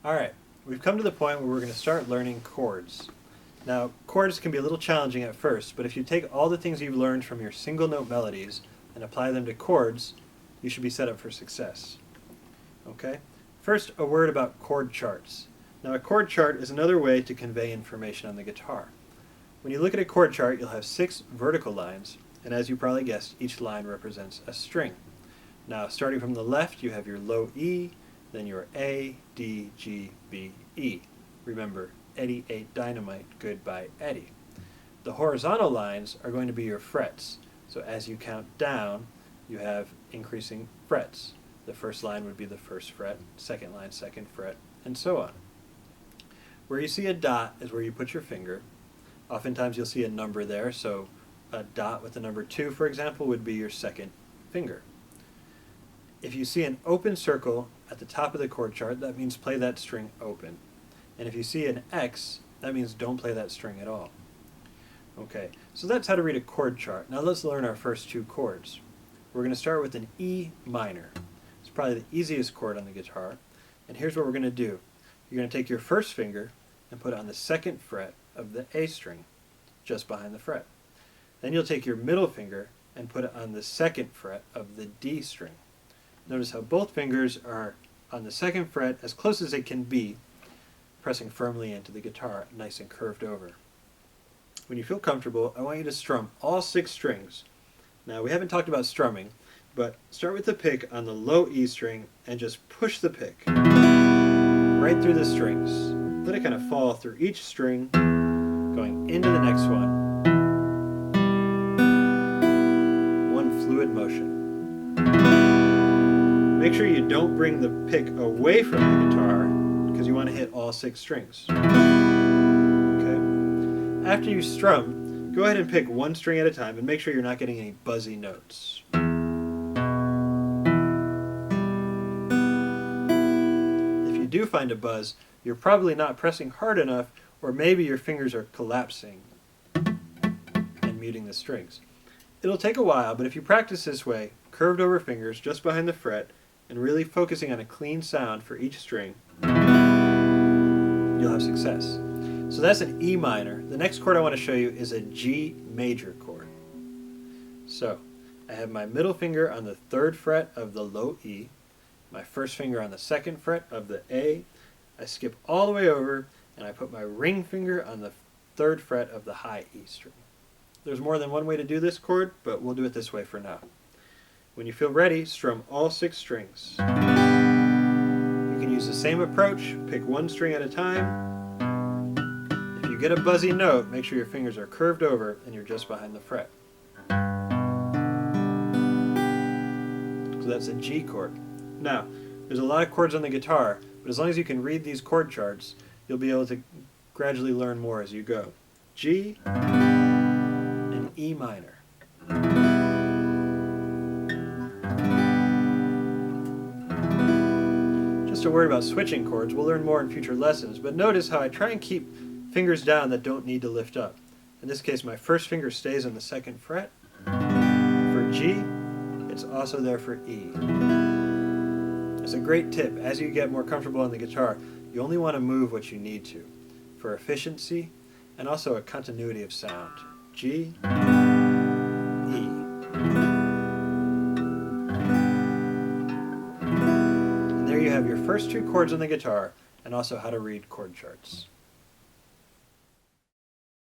Alright, we've come to the point where we're going to start learning chords. Now, chords can be a little challenging at first, but if you take all the things you've learned from your single note melodies and apply them to chords, you should be set up for success. Okay? First, a word about chord charts. Now, a chord chart is another way to convey information on the guitar. When you look at a chord chart, you'll have 6 vertical lines, and as you probably guessed, each line represents a string. Now, starting from the left, you have your low E, then your A, D, G, B, E. Remember, Eddie ate dynamite, goodbye Eddie. The horizontal lines are going to be your frets. So as you count down, you have increasing frets. The first line would be the first fret, second line, second fret, and so on. Where you see a dot is where you put your finger. Oftentimes you'll see a number there, so a dot with the number 2, for example, would be your second finger. If you see an open circle at the top of the chord chart, that means play that string open. And if you see an X, that means don't play that string at all. Okay, so that's how to read a chord chart. Now let's learn our first 2 chords. We're going to start with an E minor. It's probably the easiest chord on the guitar. And here's what we're going to do. You're going to take your first finger and put it on the second fret of the A string, just behind the fret. Then you'll take your middle finger and put it on the second fret of the D string. Notice how both fingers are on the second fret as close as they can be, pressing firmly into the guitar, nice and curved over. When you feel comfortable, I want you to strum all 6 strings. Now, we haven't talked about strumming, but start with the pick on the low E string and just push the pick right through the strings. Let it kind of fall through each string, going into the next one. One fluid motion. Make sure you don't bring the pick away from the guitar because you want to hit all 6 strings. Okay? After you strum, go ahead and pick one string at a time and make sure you're not getting any buzzy notes. If you do find a buzz, you're probably not pressing hard enough, or maybe your fingers are collapsing and muting the strings. It'll take a while, but if you practice this way, curved over fingers just behind the fret, and really focusing on a clean sound for each string, you'll have success. So that's an E minor. The next chord I want to show you is a G major chord. So I have my middle finger on the 3rd fret of the low E, my first finger on the 2nd fret of the A. I skip all the way over and I put my ring finger on the 3rd fret of the high E string. There's more than one way to do this chord, but we'll do it this way for now. When you feel ready, strum all 6 strings. You can use the same approach, pick one string at a time. If you get a buzzy note, make sure your fingers are curved over and you're just behind the fret. So that's a G chord. Now, there's a lot of chords on the guitar, but as long as you can read these chord charts, you'll be able to gradually learn more as you go. G and E minor. Just a word about switching chords. We'll learn more in future lessons, but notice how I try and keep fingers down that don't need to lift up. In this case, my first finger stays on the 2nd fret. For G, it's also there for E. It's a great tip. As you get more comfortable on the guitar, you only want to move what you need to, for efficiency and also a continuity of sound. G, E. You have your first 2 chords on the guitar and also how to read chord charts.